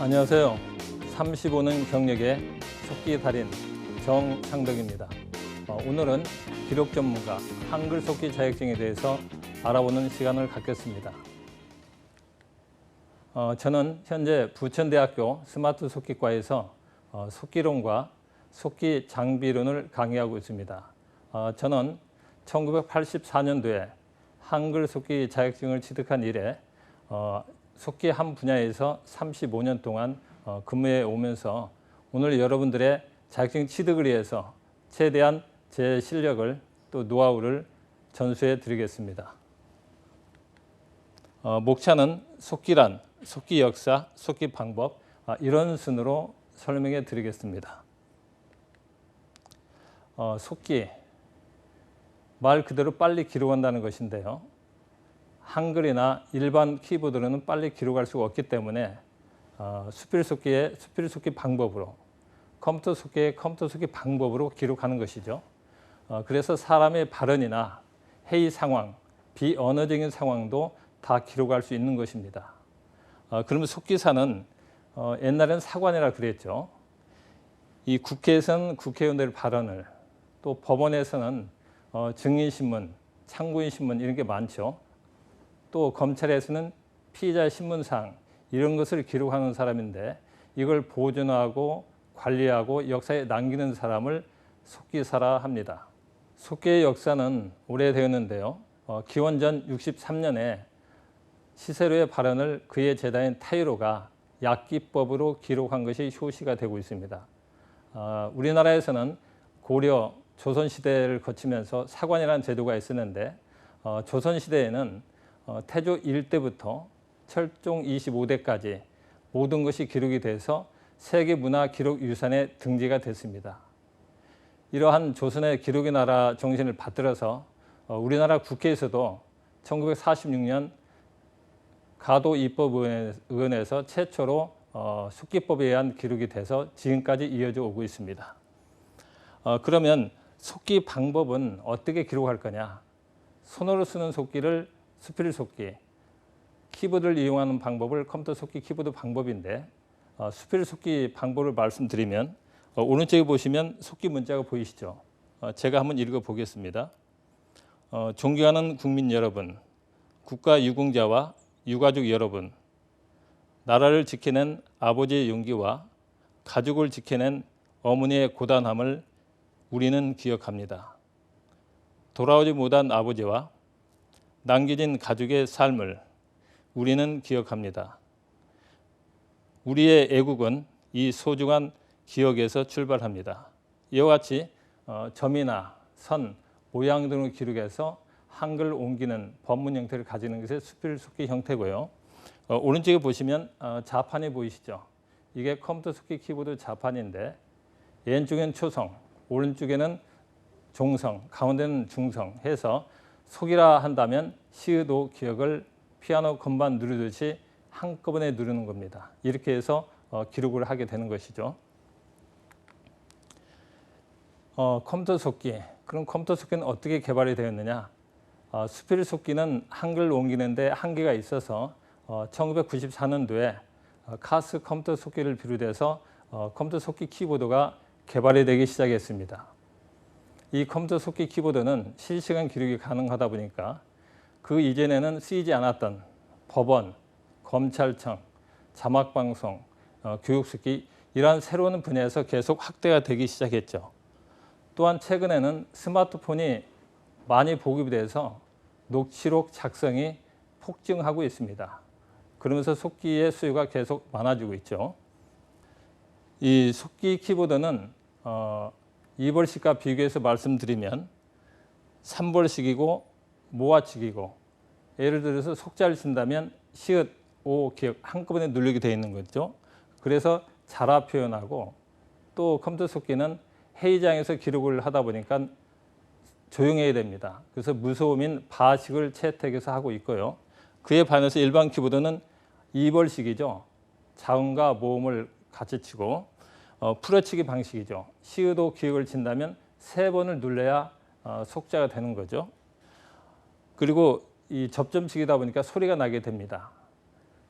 안녕하세요. 35년 경력의 속기 달인 정창덕입니다. 오늘은 기록 전문가 한글 속기 자격증에 대해서 알아보는 시간을 갖겠습니다. 저는 현재 부천대학교 스마트 속기과에서 속기론과 속기 장비론을 강의하고 있습니다. 저는 1984년도에 한글 속기 자격증을 취득한 이래 속기 한 분야에서 35년 동안 근무해 오면서 오늘 여러분들의 자격증 취득을 위해서 최대한 제 실력을 또 노하우를 전수해 드리겠습니다. 목차는 속기란, 속기 역사, 속기 방법 이런 순으로 설명해 드리겠습니다. 속기, 말 그대로 빨리 기록한다는 것인데요. 한글이나 일반 키보드로는 빨리 기록할 수가 없기 때문에 수필속기의 수필속기 방법으로, 컴퓨터 속기의 컴퓨터 속기 방법으로 기록하는 것이죠. 그래서 사람의 발언이나 회의 상황, 비언어적인 상황도 다 기록할 수 있는 것입니다. 그러면 속기사는 옛날에는 사관이라 그랬죠. 이 국회에서는 국회의원들의 발언을, 또 법원에서는 증인신문, 참고인신문 이런 게 많죠. 또 검찰에서는 피의자 신문사항 이런 것을 기록하는 사람인데 이걸 보존하고 관리하고 역사에 남기는 사람을 속기사라 합니다. 속기의 역사는 오래되었는데요. 기원전 63년에 시세로의 발언을 그의 제자인 타이로가 약기법으로 기록한 것이 효시가 되고 있습니다. 우리나라에서는 고려, 조선시대를 거치면서 사관이라는 제도가 있었는데 조선시대에는 태조 1대부터 철종 25대까지 모든 것이 기록이 돼서 세계문화기록유산에 등재가 됐습니다. 이러한 조선의 기록의 나라 정신을 받들어서 우리나라 국회에서도 1946년 가도입법위원회에서 최초로 속기법에 의한 기록이 돼서 지금까지 이어져 오고 있습니다. 그러면 속기 방법은 어떻게 기록할 거냐? 손으로 쓰는 속기를 수필 속기, 키보드를 이용하는 방법을 컴퓨터 속기 키보드 방법인데 수필 속기 방법을 말씀드리면 오른쪽에 보시면 속기 문자가 보이시죠? 제가 한번 읽어 보겠습니다. 존경하는 국민 여러분, 국가 유공자와 유가족 여러분, 나라를 지켜낸 아버지의 용기와 가족을 지켜낸 어머니의 고단함을 우리는 기억합니다. 돌아오지 못한 아버지와 남겨진 가족의 삶을 우리는 기억합니다. 우리의 애국은 이 소중한 기억에서 출발합니다. 이와 같이 점이나 선, 모양 등을 기록해서 한글을 옮기는 법문 형태를 가지는 것이 수필속기 형태고요. 오른쪽에 보시면 자판이 보이시죠? 이게 컴퓨터 속기 키보드 자판인데 왼쪽에는 초성, 오른쪽에는 종성, 가운데는 중성 해서 속이라 한다면 시의도 기억을 피아노 건반 누르듯이 한꺼번에 누르는 겁니다. 이렇게 해서 기록을 하게 되는 것이죠. 컴퓨터 속기, 그럼 컴퓨터 속기는 어떻게 개발이 되었느냐? 수필 속기는 한글을 옮기는데 한계가 있어서 1994년도에 카스 컴퓨터 속기를 비롯해서 컴퓨터 속기 키보드가 개발이 되기 시작했습니다. 이 컴퓨터 속기 키보드는 실시간 기록이 가능하다 보니까 그 이전에는 쓰이지 않았던 법원, 검찰청, 자막방송, 교육속기 이러한 새로운 분야에서 계속 확대가 되기 시작했죠. 또한 최근에는 스마트폰이 많이 보급이 돼서 녹취록 작성이 폭증하고 있습니다. 그러면서 속기의 수요가 계속 많아지고 있죠. 이 속기 키보드는 2벌씩과 비교해서 말씀드리면 3벌씩이고 모아치기고, 예를 들어서 속자를 쓴다면 시읒, 오, 기역 한꺼번에 누르게 되어 있는 거죠. 그래서 자라 표현하고, 또 컴퓨터 속기는 회의장에서 기록을 하다 보니까 조용해야 됩니다. 그래서 무소음인 바식을 채택해서 하고 있고요. 그에 반해서 일반 키보드는 2벌씩이죠. 자음과 모음을 같이 치고 풀어치기 방식이죠. 시의도 기역을 친다면 3번을 눌러야 속자가 되는 거죠. 그리고 이 접점식이다 보니까 소리가 나게 됩니다.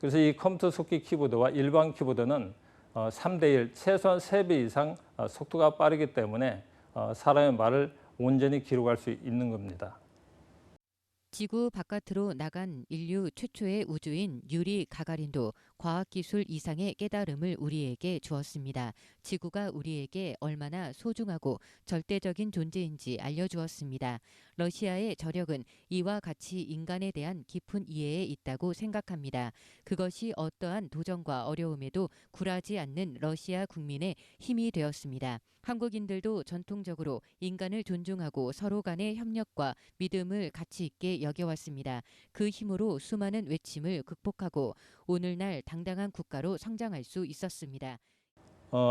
그래서 이 컴퓨터 속기 키보드와 일반 키보드는 3대1, 최소한 3배 이상 속도가 빠르기 때문에 사람의 말을 온전히 기록할 수 있는 겁니다. 지구 바깥으로 나간 인류 최초의 우주인 유리 가가린도 과학기술 이상의 깨달음을 우리에게 주었습니다. 지구가 우리에게 얼마나 소중하고 절대적인 존재인지 알려주었습니다. 러시아의 저력은 이와 같이 인간에 대한 깊은 이해에 있다고 생각합니다. 그것이 어떠한 도전과 어려움에도 굴하지 않는 러시아 국민의 힘이 되었습니다. 한국인들도 전통적으로 인간을 존중하고 서로 간의 협력과 믿음을 가치 있게 여겨왔습니다. 그 힘으로 수많은 외침을 극복하고 오늘날 당당한 국가로 성장할 수 있었습니다.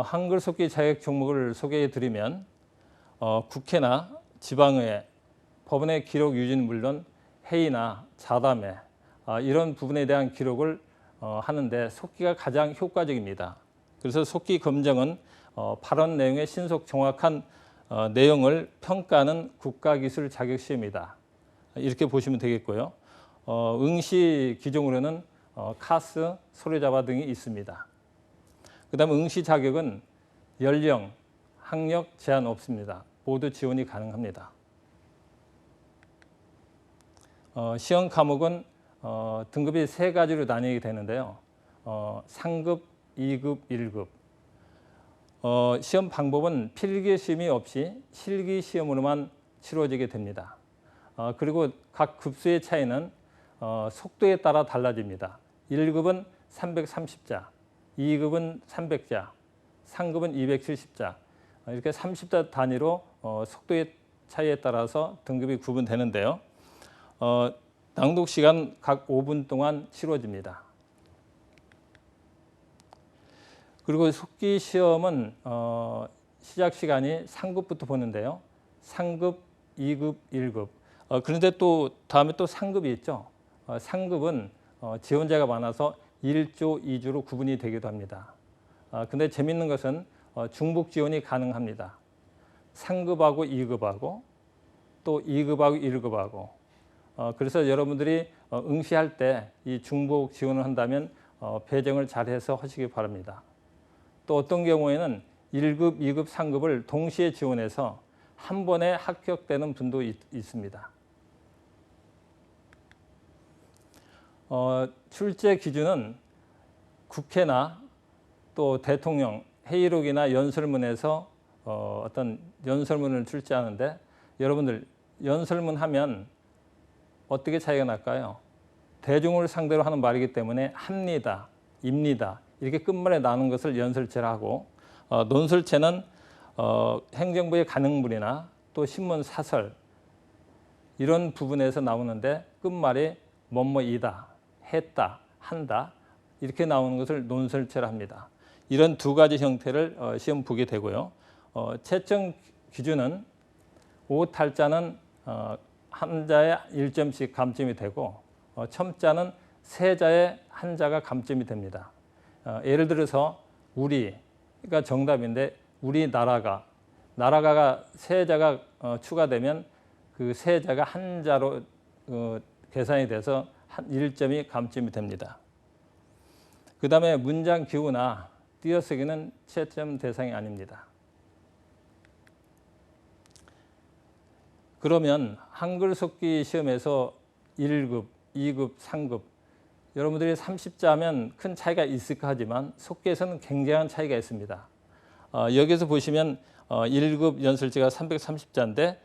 한글 속기 자격 종목을 소개해 드리면 국회나 지방의회, 법원의 기록 유지는 물론 회의나 자담회 이런 부분에 대한 기록을 하는데 속기가 가장 효과적입니다. 그래서 속기 검정은 발언 내용의 신속 정확한 내용을 평가하는 국가기술 자격시험이다. 이렇게 보시면 되겠고요. 응시 기종으로는 카스, 소리잡아 등이 있습니다. 그다음 응시 자격은 연령, 학력 제한 없습니다. 모두 지원이 가능합니다. 시험 과목은 등급이 3가지로 나뉘게 되는데요. 상급, 2급, 1급. 시험 방법은 필기 시험이 없이 실기 시험으로만 치러지게 됩니다. 그리고 각 급수의 차이는 속도에 따라 달라집니다. 1급은 330자, 2급은 300자, 3급은 270자 이렇게 30자 단위로 속도의 차이에 따라서 등급이 구분되는데요. 낭독 시간 각 5분 동안 치러집니다. 그리고 속기 시험은 시작 시간이 3급부터 보는데요. 3급, 2급, 1급. 그런데 또 다음에 또 상급이 있죠. 상급은 지원자가 많아서 1조, 2조로 구분이 되기도 합니다. 근데 재밌는 것은 중복 지원이 가능합니다. 상급하고 2급하고 또 2급하고 1급하고 그래서 여러분들이 응시할 때 이 중복 지원을 한다면 배정을 잘해서 하시기 바랍니다. 또 어떤 경우에는 1급, 2급, 3급을 동시에 지원해서 한 번에 합격되는 분도 있습니다. 출제 기준은 국회나 또 대통령 회의록이나 연설문에서 어떤 연설문을 출제하는데 여러분들 연설문 하면 어떻게 차이가 날까요? 대중을 상대로 하는 말이기 때문에 합니다, 입니다 이렇게 끝말에 나눈 것을 연설체라 하고 논설체는 행정부의 간행물이나 또 신문 사설 이런 부분에서 나오는데 끝말이 뭐뭐이다, 했다, 한다 이렇게 나오는 것을 논설체라 합니다. 이런 두 가지 형태를 시험 보게 되고요. 채점 기준은 오탈자는 한자에 1점씩 감점이 되고 첨자는 세자에 한자가 감점이 됩니다. 예를 들어서 우리가 정답인데 우리나라가 나라가가 세자가 추가되면 그 세자가 한자로 계산이 돼서 1점이 감점이 됩니다. 그 다음에 문장 기호나 띄어쓰기는 채점 대상이 아닙니다. 그러면 한글 속기 시험에서 1급, 2급, 3급 여러분들이 30자면 큰 차이가 있을까 하지만 속기에서는 굉장한 차이가 있습니다. 여기서 보시면 1급 연설지가 330자인데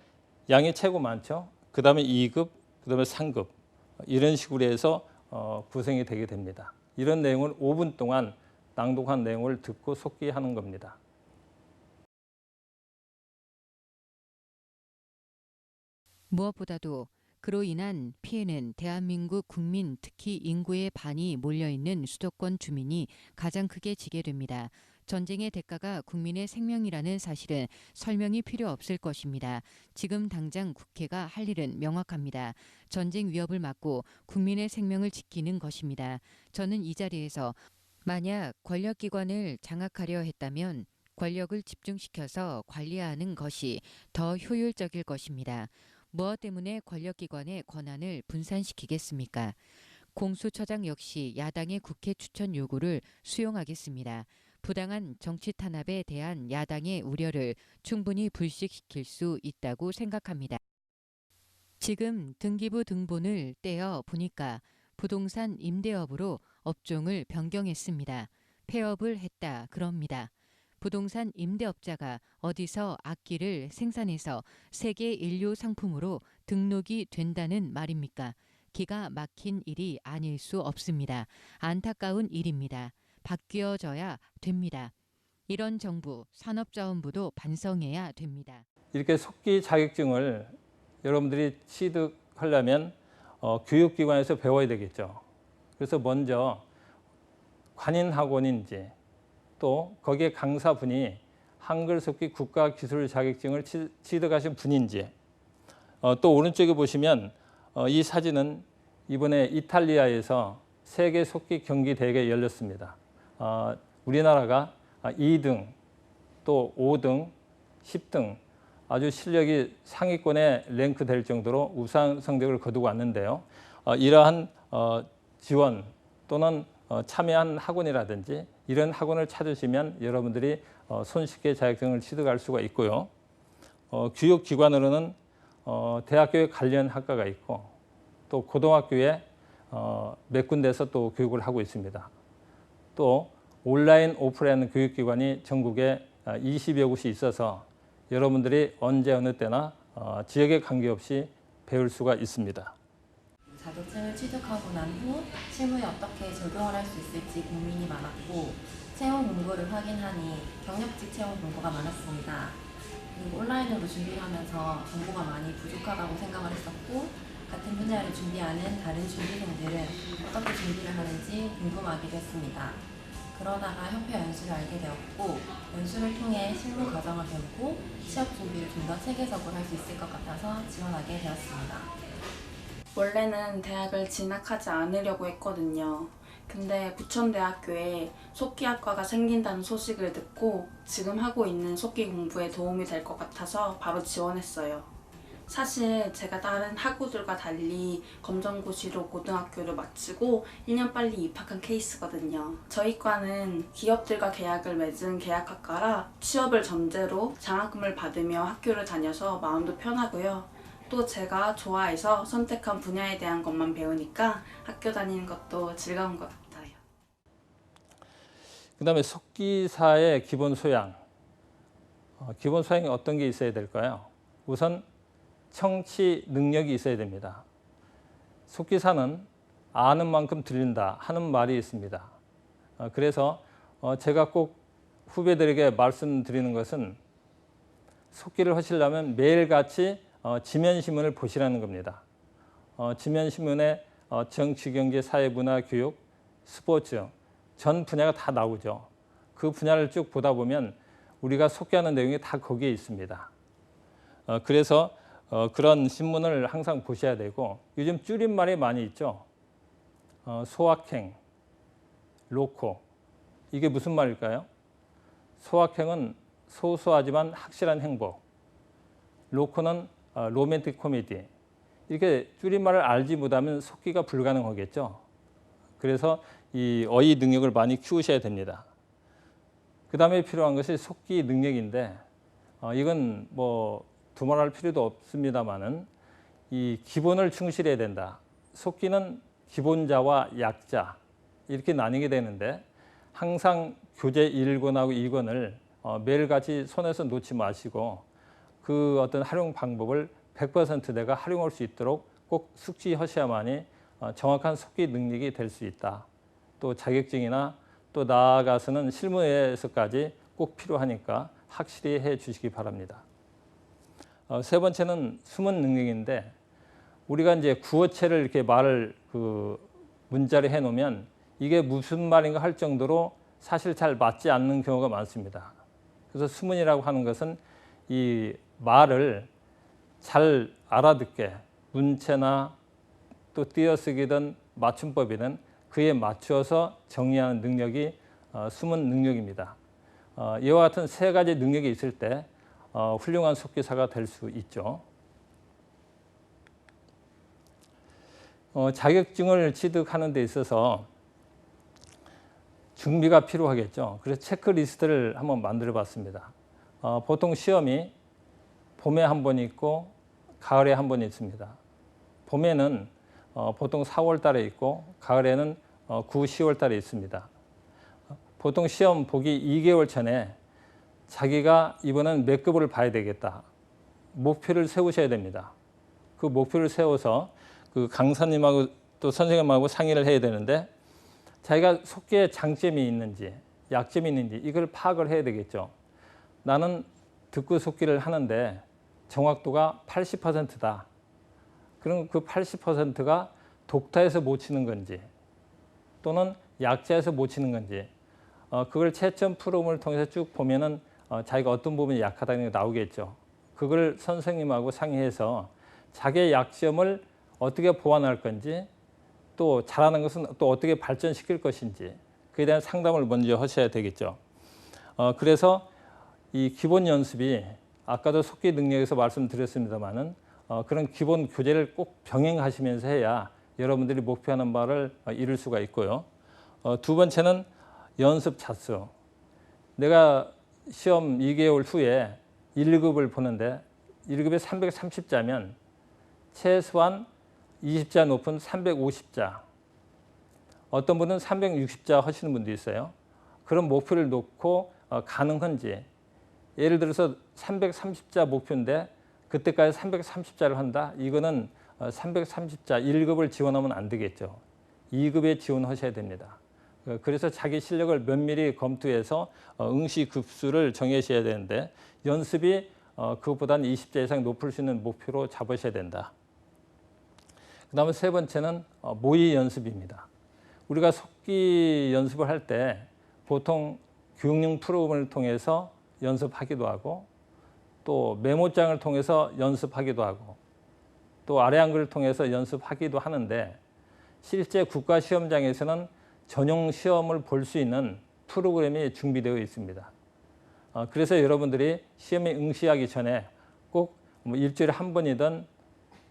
양이 최고 많죠. 그 다음에 2급, 그 다음에 3급 이런 식으로 해서 구성이 되게 됩니다. 이런 내용을 5분 동안 낭독한 내용을 듣고 속기하는 겁니다. 무엇보다도 그로 인한 피해는 대한민국 국민 특히 인구의 반이 몰려있는 수도권 주민이 가장 크게 지게 됩니다. 전쟁의 대가가 국민의 생명이라는 사실은 설명이 필요 없을 것입니다. 지금 당장 국회가 할 일은 명확합니다. 전쟁 위협을 막고 국민의 생명을 지키는 것입니다. 저는 이 자리에서 만약 권력기관을 장악하려 했다면 권력을 집중시켜서 관리하는 것이 더 효율적일 것입니다. 무엇 때문에 권력기관의 권한을 분산시키겠습니까? 공수처장 역시 야당의 국회 추천 요구를 수용하겠습니다. 부당한 정치 탄압에 대한 야당의 우려를 충분히 불식시킬 수 있다고 생각합니다. 지금 등기부 등본을 떼어 보니까 부동산 임대업으로 업종을 변경했습니다. 폐업을 했다 그럽니다. 부동산 임대업자가 어디서 악기를 생산해서 세계 인류 상품으로 등록이 된다는 말입니까? 기가 막힌 일이 아닐 수 없습니다. 안타까운 일입니다. 바뀌어져야 됩니다. 이런 정부, 산업자원부도 반성해야 됩니다. 이렇게 속기 자격증을 여러분들이 취득하려면 교육기관에서 배워야 되겠죠. 그래서 먼저 관인학원인지 또 거기에 강사분이 한글 속기 국가기술 자격증을 취득하신 분인지 또 오른쪽에 보시면 이 사진은 이번에 이탈리아에서 세계 속기 경기 대회가 열렸습니다. 우리나라가 2등 또 5등, 10등 아주 실력이 상위권에 랭크될 정도로 우수한 성적을 거두고 왔는데요. 이러한 지원 또는 참여한 학원이라든지 이런 학원을 찾으시면 여러분들이 손쉽게 자격증을 취득할 수가 있고요. 교육기관으로는 대학교에 관련 학과가 있고 또 고등학교에 몇 군데에서 또 교육을 하고 있습니다. 또 온라인, 오프라인 교육기관이 전국에 20여 곳이 있어서 여러분들이 언제 어느 때나 지역에 관계없이 배울 수가 있습니다. 자격증을 취득하고 난 후 실무에 어떻게 적용을 할 수 있을지 고민이 많았고 채용 공고를 확인하니 경력직 채용 공고가 많았습니다. 그리고 온라인으로 준비를 하면서 정보가 많이 부족하다고 생각을 했었고 같은 분야를 준비하는 다른 준비생들은 어떻게 준비를 하는지 궁금하기도 했습니다. 그러다가 협회 연수를 알게 되었고 연수를 통해 실무 과정을 배우고 취업 준비를 좀 더 체계적으로 할 수 있을 것 같아서 지원하게 되었습니다. 원래는 대학을 진학하지 않으려고 했거든요. 근데 부천대학교에 속기학과가 생긴다는 소식을 듣고 지금 하고 있는 속기 공부에 도움이 될 것 같아서 바로 지원했어요. 사실 제가 다른 학우들과 달리 검정고시로 고등학교를 마치고 1년 빨리 입학한 케이스거든요. 저희 과는 기업들과 계약을 맺은 계약학과라 취업을 전제로 장학금을 받으며 학교를 다녀서 마음도 편하고요. 또 제가 좋아해서 선택한 분야에 대한 것만 배우니까 학교 다니는 것도 즐거운 것 같아요. 그 다음에 속기사의 기본 소양. 기본 소양이 어떤 게 있어야 될까요? 우선 청취 능력이 있어야 됩니다. 속기사는 아는 만큼 들린다 하는 말이 있습니다. 그래서 제가 꼭 후배들에게 말씀드리는 것은 속기를 하시려면 매일같이 지면신문을 보시라는 겁니다. 지면신문에 정치, 경제, 사회, 문화, 교육, 스포츠 전 분야가 다 나오죠. 그 분야를 쭉 보다 보면 우리가 속기하는 내용이 다 거기에 있습니다. 그래서 그런 신문을 항상 보셔야 되고 요즘 줄임말이 많이 있죠. 소확행, 로코. 이게 무슨 말일까요? 소확행은 소소하지만 확실한 행복. 로코는 로맨틱 코미디. 이렇게 줄임말을 알지 못하면 속기가 불가능하겠죠. 그래서 이 어휘 능력을 많이 키우셔야 됩니다. 그 다음에 필요한 것이 속기 능력인데 이건 뭐 두말할 필요도 없습니다만은 이 기본을 충실해야 된다. 속기는 기본자와 약자 이렇게 나뉘게 되는데 항상 교재 1권하고 2권을 매일같이 손에서 놓지 마시고 그 어떤 활용 방법을 100% 내가 활용할 수 있도록 꼭 숙지하셔야만이 정확한 속기 능력이 될 수 있다. 또 자격증이나 또 나아가서는 실무에서까지 꼭 필요하니까 확실히 해 주시기 바랍니다. 세 번째는 숨은 능력인데 우리가 이제 구어체를 이렇게 말을 문자를 해 놓으면 이게 무슨 말인가 할 정도로 사실 잘 맞지 않는 경우가 많습니다. 그래서 수문이라고 하는 것은 이 말을 잘 알아듣게 문체나 또 띄어쓰기든 맞춤법이든 그에 맞추어서 정의하는 능력이 숨은 능력입니다. 이와 같은 세 가지 능력이 있을 때 훌륭한 속기사가 될 수 있죠. 자격증을 취득하는 데 있어서 준비가 필요하겠죠. 그래서 체크리스트를 한번 만들어 봤습니다. 보통 시험이 봄에 한 번 있고 가을에 한 번 있습니다. 봄에는 보통 4월 달에 있고 가을에는 9, 10월 달에 있습니다. 보통 시험 보기 2개월 전에 자기가 이번엔 몇 급을 봐야 되겠다. 목표를 세우셔야 됩니다. 그 목표를 세워서 그 강사님하고 또 선생님하고 상의를 해야 되는데 자기가 속기에 장점이 있는지 약점이 있는지 이걸 파악을 해야 되겠죠. 나는 듣고 속기를 하는데 정확도가 80%다. 그럼 그 80%가 독타에서 못 치는 건지 또는 약자에서 못 치는 건지 그걸 채점 프로그램을 통해서 쭉 보면은 자기가 어떤 부분이 약하다는 게 나오겠죠. 그걸 선생님하고 상의해서 자기의 약점을 어떻게 보완할 건지 또 잘하는 것은 또 어떻게 발전시킬 것인지 그에 대한 상담을 먼저 하셔야 되겠죠. 그래서 이 기본 연습이 아까도 속기 능력에서 말씀드렸습니다마는 그런 기본 교재를 꼭 병행하시면서 해야 여러분들이 목표하는 바를 이룰 수가 있고요. 두 번째는 연습 자수. 내가 시험 2개월 후에 1급을 보는데 1급에 330자면 최소한 20자 높은 350자. 어떤 분은 360자 하시는 분도 있어요. 그런 목표를 놓고 가능한지. 예를 들어서 330자 목표인데 그때까지 330자를 한다? 이거는 330자 1급을 지원하면 안 되겠죠. 2급에 지원하셔야 됩니다. 그래서 자기 실력을 면밀히 검토해서 응시 급수를 정하셔야 되는데 연습이 그것보다는 20자 이상 높을 수 있는 목표로 잡으셔야 된다. 그 다음에 세 번째는 모의 연습입니다. 우리가 속기 연습을 할 때 보통 교육용 프로그램을 통해서 연습하기도 하고 또 메모장을 통해서 연습하기도 하고 또 아래 한글을 통해서 연습하기도 하는데 실제 국가시험장에서는 전용 시험을 볼 수 있는 프로그램이 준비되어 있습니다. 그래서 여러분들이 시험에 응시하기 전에 꼭 일주일에 한 번이든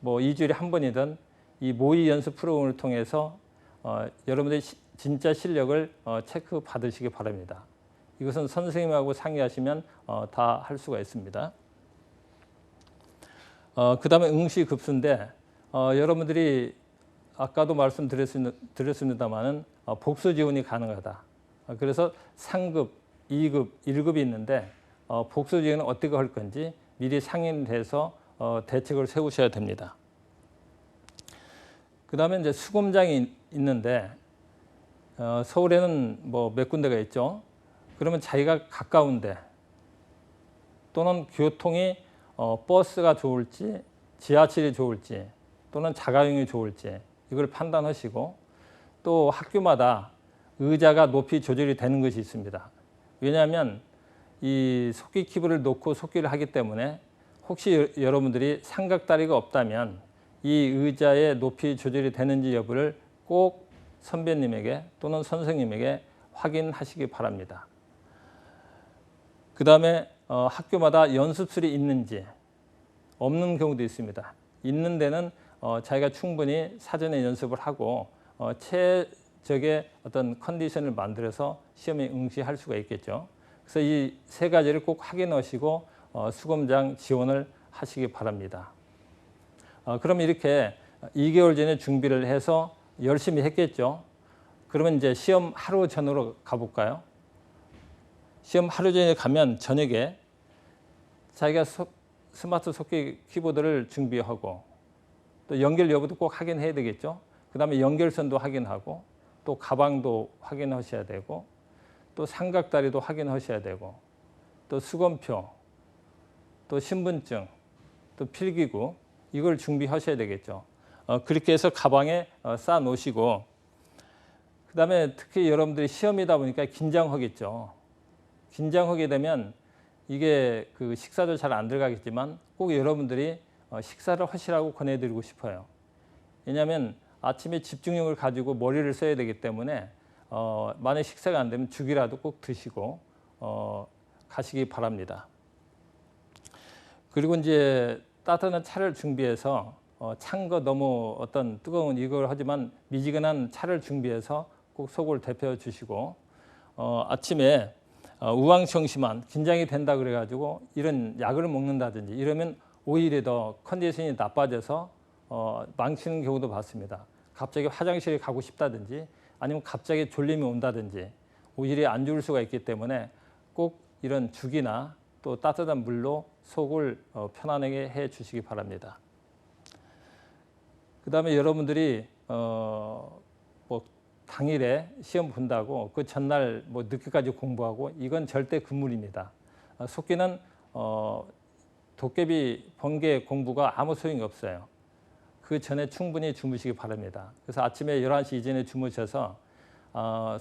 2주일에 한 번이든 이 모의 연습 프로그램을 통해서 여러분들의 진짜 실력을 체크 받으시기 바랍니다. 이것은 선생님하고 상의하시면 다 할 수가 있습니다. 그 다음에 응시 급수인데 여러분들이 아까도 말씀드렸습니다마는 복수 지원이 가능하다. 그래서 상급, 2급, 1급이 있는데 복수 지원은 어떻게 할 건지 미리 상의를 해서 대책을 세우셔야 됩니다. 그 다음에 이제 수검장이 있는데 서울에는 몇 군데가 있죠. 그러면 자기가 가까운데 또는 교통이 버스가 좋을지 지하철이 좋을지 또는 자가용이 좋을지 이걸 판단하시고 또 학교마다 의자가 높이 조절이 되는 것이 있습니다. 왜냐하면 이 속기 키보드를 놓고 속기를 하기 때문에 혹시 여러분들이 삼각다리가 없다면 이 의자의 높이 조절이 되는지 여부를 꼭 선배님에게 또는 선생님에게 확인하시기 바랍니다. 그 다음에 학교마다 연습실이 있는지 없는 경우도 있습니다. 있는 데는 자기가 충분히 사전에 연습을 하고 최적의 어떤 컨디션을 만들어서 시험에 응시할 수가 있겠죠. 그래서 이 세 가지를 꼭 확인하시고 수검장 지원을 하시기 바랍니다. 그럼 이렇게 2개월 전에 준비를 해서 열심히 했겠죠. 그러면 이제 시험 하루 전으로 가볼까요? 시험 하루 전에 가면 저녁에 자기가 스마트 속기 키보드를 준비하고 또 연결 여부도 꼭 확인해야 되겠죠. 그 다음에 연결선도 확인하고 또 가방도 확인하셔야 되고 또 삼각다리도 확인하셔야 되고 또 수검표 또 신분증 또 필기구 이걸 준비하셔야 되겠죠. 그렇게 해서 가방에 쌓아 놓으시고 그 다음에 특히 여러분들이 시험이다 보니까 긴장하겠죠. 긴장하게 되면 이게 그 식사도 잘 안 들어가겠지만 꼭 여러분들이 식사를 하시라고 권해드리고 싶어요. 왜냐하면 아침에 집중력을 가지고 머리를 써야 되기 때문에 만약 식사가 안 되면 죽이라도 꼭 드시고 가시기 바랍니다. 그리고 이제 따뜻한 차를 준비해서 찬 거 너무 어떤 뜨거운 이걸 하지만 미지근한 차를 준비해서 꼭 속을 데펴 주시고 아침에 우왕청심환 긴장이 된다 그래가지고 이런 약을 먹는다든지 이러면 오히려 더 컨디션이 나빠져서 망치는 경우도 봤습니다. 갑자기 화장실에 가고 싶다든지 아니면 갑자기 졸림이 온다든지 오히려 안 좋을 수가 있기 때문에 꼭 이런 죽이나 또 따뜻한 물로 속을 편안하게 해 주시기 바랍니다. 그 다음에 여러분들이 뭐 당일에 시험 본다고 그 전날 뭐 늦게까지 공부하고 이건 절대 금물입니다. 속기는 도깨비 번개 공부가 아무 소용이 없어요. 그 전에 충분히 주무시기 바랍니다. 그래서 아침에 11시 이전에 주무셔서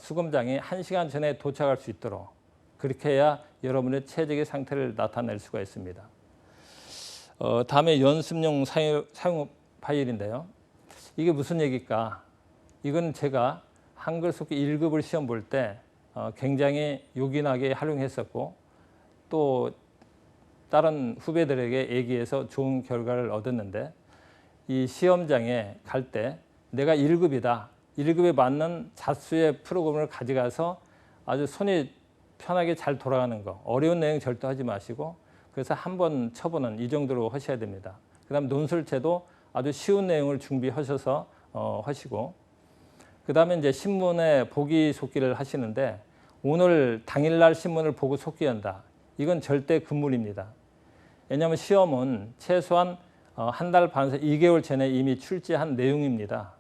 수검장이 1시간 전에 도착할 수 있도록 그렇게 해야 여러분의 최적의 상태를 나타낼 수가 있습니다. 다음에 연습용 사용 파일인데요. 이게 무슨 얘기일까? 이건 제가 한글 속기 1급을 시험 볼 때 굉장히 요긴하게 활용했었고 또 다른 후배들에게 얘기해서 좋은 결과를 얻었는데 이 시험장에 갈 때 내가 1급이다. 1급에 맞는 자수의 프로그램을 가져가서 아주 손이 편하게 잘 돌아가는 거. 어려운 내용 절대 하지 마시고 그래서 한번 쳐보는 이 정도로 하셔야 됩니다. 그 다음 논술체도 아주 쉬운 내용을 준비하셔서 하시고 그 다음에 이제 신문에 보기 속기를 하시는데 오늘 당일날 신문을 보고 속기한다. 이건 절대 금물입니다. 왜냐하면 시험은 최소한 한 달 반에서 2개월 전에 이미 출제한 내용입니다.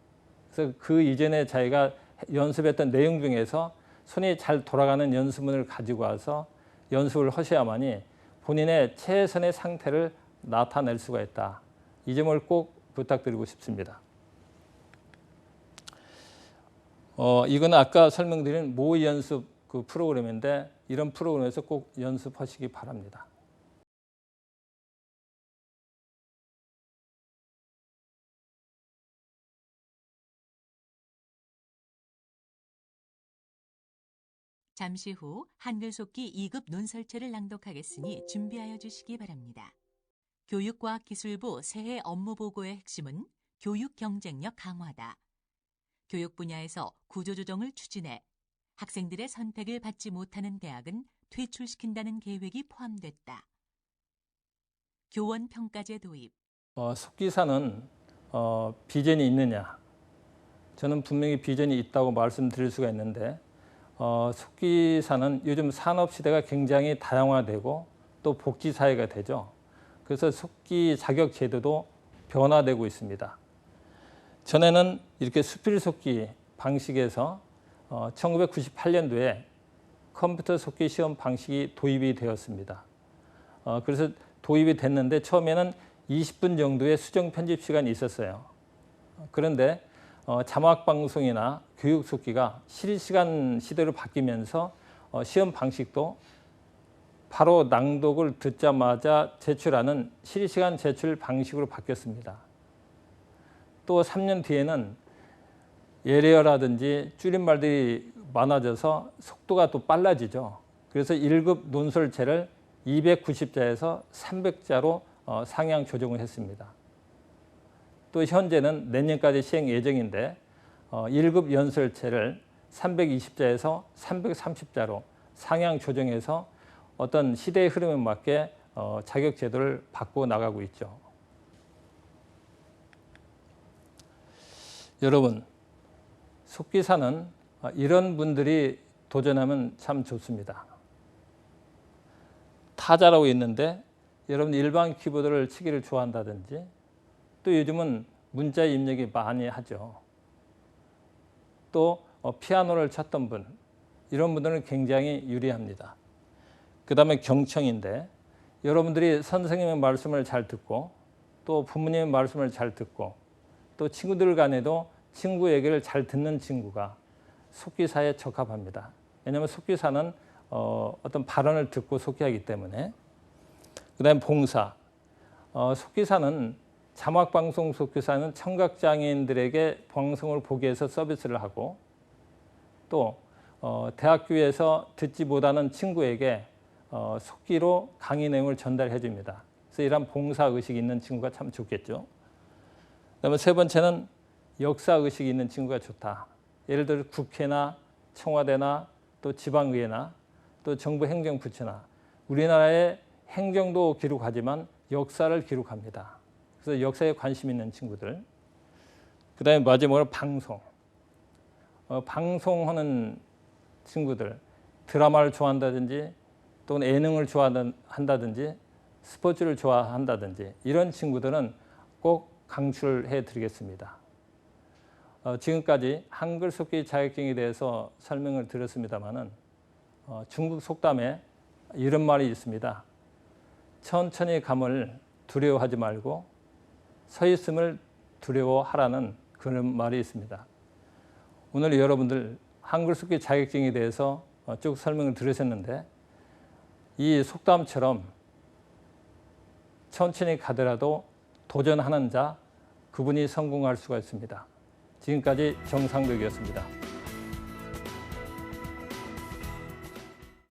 그래서 그 이전에 자기가 연습했던 내용 중에서 손이 잘 돌아가는 연습문을 가지고 와서 연습을 하셔야만이 본인의 최선의 상태를 나타낼 수가 있다. 이 점을 꼭 부탁드리고 싶습니다. 이건 아까 설명드린 모의 연습 그 프로그램인데 이런 프로그램에서 꼭 연습하시기 바랍니다. 잠시 후 한글 속기 2급 논설체를 낭독하겠으니 준비하여 주시기 바랍니다. 교육과학기술부 새해 업무 보고의 핵심은 교육 경쟁력 강화다. 교육 분야에서 구조조정을 추진해 학생들의 선택을 받지 못하는 대학은 퇴출시킨다는 계획이 포함됐다. 교원 평가제 도입. 속기사는 비전이 있느냐? 저는 분명히 비전이 있다고 말씀드릴 수가 있는데 속기사는 요즘 산업시대가 굉장히 다양화되고 또 복지사회가 되죠. 그래서 속기 자격 제도도 변화되고 있습니다. 전에는 이렇게 수필 속기 방식에서 1998년도에 컴퓨터 속기 시험 방식이 도입이 되었습니다. 그래서 도입이 됐는데 처음에는 20분 정도의 수정 편집 시간이 있었어요. 그런데 자막방송이나 교육 속기가 실시간 시대로 바뀌면서 시험 방식도 바로 낭독을 듣자마자 제출하는 실시간 제출 방식으로 바뀌었습니다. 또 3년 뒤에는 예레어라든지 줄임말들이 많아져서 속도가 또 빨라지죠. 그래서 1급 논설체를 290자에서 300자로 상향 조정을 했습니다. 또 현재는 내년까지 시행 예정인데 1급 연설체를 320자에서 330자로 상향 조정해서 어떤 시대의 흐름에 맞게 자격 제도를 바꿔 나가고 있죠. 여러분, 속기사는 이런 분들이 도전하면 참 좋습니다. 타자라고 있는데 여러분 일반 키보드를 치기를 좋아한다든지 또 요즘은 문자 입력이 많이 하죠. 또 피아노를 쳤던 분, 이런 분들은 굉장히 유리합니다. 그 다음에 경청인데 여러분들이 선생님의 말씀을 잘 듣고 또 부모님의 말씀을 잘 듣고 또 친구들 간에도 친구 얘기를 잘 듣는 친구가 속기사에 적합합니다. 왜냐하면 속기사는 어떤 발언을 듣고 속기하기 때문에. 그 다음에 봉사. 속기사는 자막방송 속기사는 청각장애인들에게 방송을 보기 위해서 서비스를 하고 또 대학교에서 듣지 못하는 친구에게 속기로 강의 내용을 전달해 줍니다. 그래서 이런 봉사의식이 있는 친구가 참 좋겠죠. 그다음에 세 번째는 역사의식이 있는 친구가 좋다. 예를 들어 국회나 청와대나 또 지방의회나 또 정부 행정부처나 우리나라의 행정도 기록하지만 역사를 기록합니다. 그래서 역사에 관심 있는 친구들. 그다음에 마지막으로 방송. 방송하는 친구들, 드라마를 좋아한다든지 또는 예능을 좋아한다든지 스포츠를 좋아한다든지 이런 친구들은 꼭 강추를 해드리겠습니다. 지금까지 한글 속기 자격증에 대해서 설명을 드렸습니다마는 중국 속담에 이런 말이 있습니다. 천천히 감을 두려워하지 말고 서 있음을 두려워하라는 그런 말이 있습니다. 오늘 여러분들 한글 속기 자격증에 대해서 쭉 설명을 들으셨는데 이 속담처럼 천천히 가더라도 도전하는 자, 그분이 성공할 수가 있습니다. 지금까지 정상덕이었습니다.